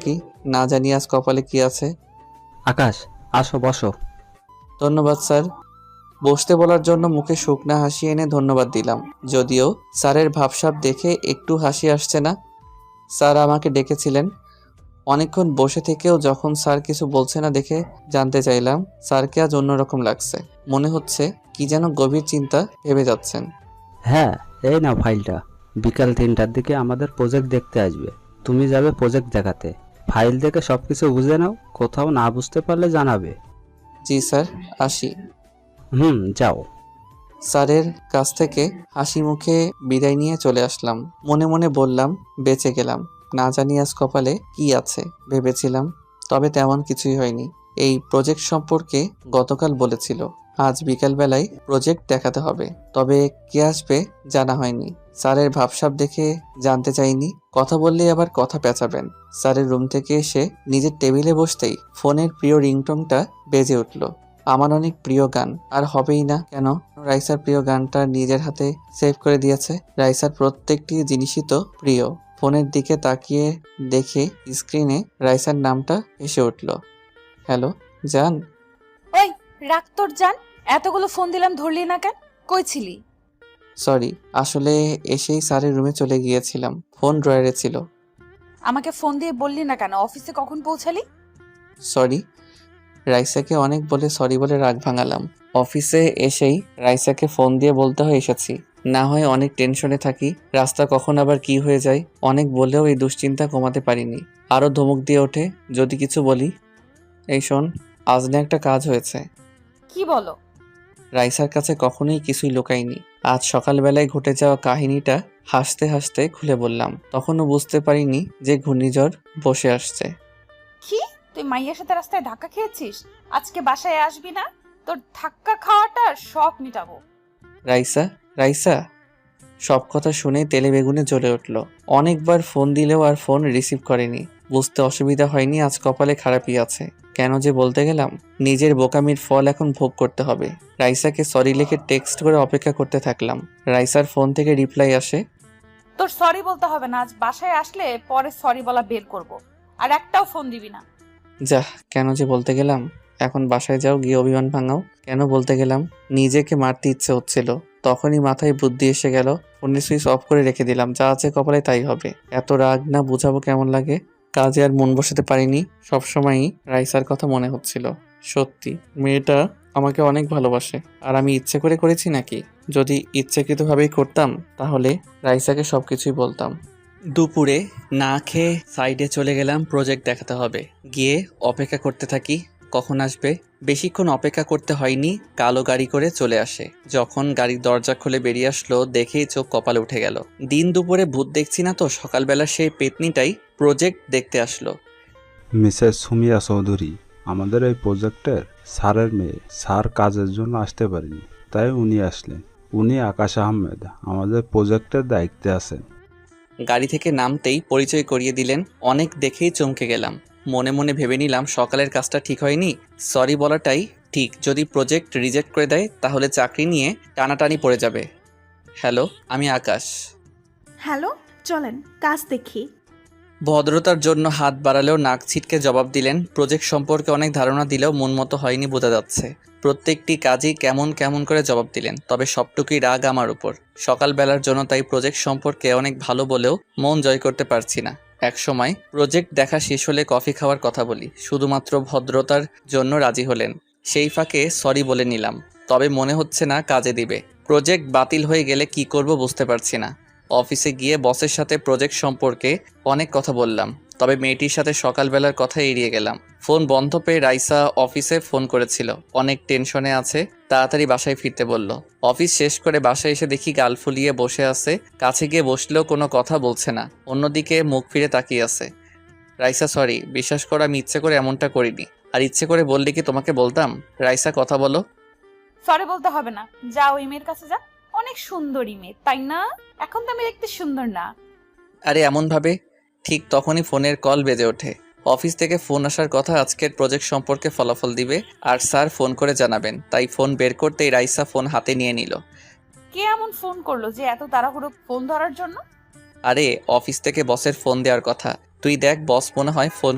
কি না জানি আজ কপালে কি আছে। আকাশ, আসো বসো। ধন্যবাদ স্যার। বসতে বলার জন্য মুখে শুকনা হাসি এনে ধন্যবাদ দিলাম, যদিও স্যারের ভাবসাব দেখে একটু হাসি আসছে না। স্যার আমাকে ডেকেছিলেন। অনেকক্ষণ বসে থেকেও যখন স্যার কিছু বলছে না দেখে জানতে চাইলাম স্যারকে আজ অন্যরকম লাগছে। মনে হচ্ছে কি যেন গভীর চিন্তা ভেবে যাচ্ছেন। হ্যাঁ, এই নাও ফাইলটা। বিকাল 3টার দিকে আমাদের প্রজেক্ট দেখতে আসবে। তুমি যাবে প্রজেক্ট দেখাতে। ফাইল দেখে সবকিছু বুঝে নাও, কোথাও না বুঝতে পারলে জানাবে। জি স্যার, আসি। যাও। স্যারের কাছ থেকে হাসি মুখে বিদায় নিয়ে চলে আসলাম। মনে মনে বললাম বেঁচে গেলাম। না জানি আজ কপালে কি আছে ভেবেছিলাম, তবে তেমন কিছুই হয়নি। এই প্রজেক্ট সম্পর্কে গতকাল বলেছিল আজ বিকালবেলায় প্রজেক্ট দেখাতে হবে, তবে কে আসবে জানা হয়নি। স্যারের ভাবসাব দেখে জানতে চাইনি, কথা বললেই আবার কথা পেঁচাবেন। স্যারের রুম থেকে এসে নিজের টেবিলে বসতেই ফোনের প্রিয় রিংটোনটা বেজে উঠল। আমার অনেক প্রিয় গান, আর হবেই না কেন। রাইসার প্রিয় গানটা নিজের হাতে সেভ করে দিয়েছে। রাইসার প্রত্যেকটি জিনিসই তো প্রিয়। ফোনের দিকে তাকিয়ে দেখে স্ক্রিনে রাইসার নামটা এসে উঠল। হ্যালো জান। ওই, রাখ তোর জান। এতগুলো ফোন দিলাম, ধরলি না কেন? কই ছিলি? সরি, আসলে এসেই স্যারের রুমে চলে গিয়েছিলাম, ফোন ড্রয়ারে ছিল। আমাকে ফোন দিয়ে বললি না কেন? অফিসে কখন পৌঁছালি? সরি, রাইসাকে অনেক বলে সরি বলে রাগ ভাঙালাম। অফিসে এসেই রাইসাকে ফোন দিয়ে বলতে হয় এসেছি। না হয় অনেক টেনশনে থাকি, রাস্তা কখন আবার কি হয়ে যায়। অনেক বলেও এই দুশ্চিন্তা কমাতে পারিনি। আরও ধমক দিয়ে ওঠে যদি কিছু বলি। এই শোন, আজ না একটা কাজ হয়েছে। কি বলো? রাইসার কাছে কখনোই কিছুই লুকাইনি। আজ সকালবেলায় ঘটে যাওয়া কাহিনীটা হাসতে হাসতে খুলে বললাম। তখনও বুঝতে পারিনি যে ঘূর্ণিঝড় বসে আসছে। কি, তুই মাইয়ার সাথে রাস্তায় ধাক্কা খেয়েছিস? আজকে বাসায় আসবি না? তোর ধাক্কা খাওয়াটার শখ মিটাবো। রাইসা, রাইসা, সব কথা শুনে তেলে বেগুনে জ্বলে উঠল। অনেকবার ফোন দিলেও আর ফোন রিসিভ করেনি। বুঝতে অসুবিধা হয়নি আজ কপালে খারাপই আছে। কেন যে বলতে গেলাম, নিজের বোকামির ফল এখন ভোগ করতে হবে। রাইসাকে সরি লিখে টেক্সট করে অপেক্ষা করতে থাকলাম। রাইসার ফোন থেকে রিপ্লাই আসে, তোর সরি বলতে হবে না, আজ বাসায় আসলে পরে সরি বলা বের করব। আর একটাও ফোন দিবি না। যাহ, কেন যে বলতে গেলাম। এখন বাসায় যাও, গিয়ে অভিমান ভাঙাও। কেন বলতে গেলাম, নিজেকে মারতে ইচ্ছে হচ্ছিল। তখনই মাথায় বুদ্ধি এসে গেল, ফোনের সুইচ অফ করে রেখে দিলাম। যা আছে কপালে তাই হবে। এত রাগ না বুঝাবো কেমন লাগে। কাজে আর মন বসাতে পারিনি। সবসময়ই রাইসার কথা মনে হচ্ছিল। সত্যি মেয়েটা আমাকে অনেক ভালোবাসে। আর আমি ইচ্ছে করে করেছি নাকি? যদি ইচ্ছাকৃতভাবেই করতাম তাহলে রাইসাকে সবকিছুই বলতাম। দুপুরে না খেয়ে সাইডে চলে গেলাম, প্রজেক্ট দেখাতে হবে। গিয়ে অপেক্ষা করতে থাকি কখন আসবে। বেশিক্ষণ অপেক্ষা করতে হয়নি, কালো গাড়ি করে চলে আসে। যখন গাড়ির দরজা খুলে বেরিয়ে আসলো দেখেই চোখ কপালে উঠে গেল। দিন দুপুরে ভূত দেখছি না তো, সকালবেলা সেই পেতনিটাই প্রজেক্ট দেখতে আসলো। মিসেস সুমিয়া চৌধুরী, আমাদের এই প্রজেক্টের স্যারের মেয়ে। স্যার কাজের জন্য আসতে পারেনি, তাই উনি আসলেন। উনি আকাশ আহমেদ, আমাদের প্রজেক্টের দায়িত্বে আছেন। গাড়ি থেকে নামতেই পরিচয় করিয়ে দিলেন। অনেক দেখেই চমকে গেলাম। মনে মনে ভেবে নিলাম সকালের কাজটা ঠিক হয়নি, সরি বলাটাই ঠিক। যদি প্রজেক্ট রিজেক্ট করে দেয় তাহলে চাকরি নিয়ে টানাটানি পড়ে যাবে। হ্যালো, আমি আকাশ। হ্যালো, চলেন কাজ দেখি। ভদ্রতার জন্য হাত বাড়ালেও নাক ছিটকে জবাব দিলেন। প্রজেক্ট সম্পর্কে অনেক ধারণা দিলেও মন মতো হয়নি বোঝা যাচ্ছে। প্রত্যেকটি কাজই কেমন কেমন করে জবাব দিলেন, তবে সবটুকুই রাগ আমার উপর। সকালবেলার জন্য তাই প্রজেক্ট সম্পর্কে অনেক ভালো বলেও মন জয় করতে পারছি না। এক সময় প্রজেক্ট দেখা শেষ হলে কফি খাওয়ার কথা বলি, শুধুমাত্র ভদ্রতার জন্য রাজি হলেন। সেই ফাঁকে সরি বলে নিলাম, তবে মনে হচ্ছে না কাজে দিবে। প্রজেক্ট বাতিল হয়ে গেলে কি করব বুঝতে পারছি না। অফিসে গিয়ে বসের সাথে প্রজেক্ট সম্পর্কে অনেক কথা বললাম, তবে মেয়েটির সাথে সকালবেলার কথা এড়িয়ে গেলাম। ফোন বন্ধ পেয়ে রাইসা অফিসে ফোন করেছিল, অনেক টেনশনে আছে, তাড়াতাড়ি বাসায় ফিরতে বলল। অফিস শেষ করে বাসায় এসে দেখি গাল ফুলিয়ে বসে আছে। কাছে গিয়ে বসলেও কোনো কথা বলছে না, অন্যদিকে মুখ ফিরে তাকিয়ে আছে। রাইসা সরি, বিশ্বাস করো আমি ইচ্ছে করে এমনটা করিনি। আর ইচ্ছে করে বললে কি তোমাকে বলতাম? রাইসা কথা বলো। সরি বলতে হবে না, যা ওই মেয়ের কাছে যা। অনেক সুন্দরী মেয়ে, তাই না? এখন তো আমি দেখতে সুন্দর না? আরে এমন ভাবে। ঠিক তখনই ফোনের কল বেজে ওঠে। অফিস থেকে ফোন আসার কথা, আজকের প্রজেক্ট সম্পর্কে ফলাফল দিবে আর স্যার ফোন করে জানাবেন। তাই ফোন বের করতেই রাইসা ফোন হাতে নিয়ে নিল। কে এমন ফোন করলো যে এত তাড়াহুড়ো ফোন ধরার জন্য? আরে অফিস থেকে বসের ফোন দেওয়ার কথা, তুই দেখ বস মনে হয় ফোন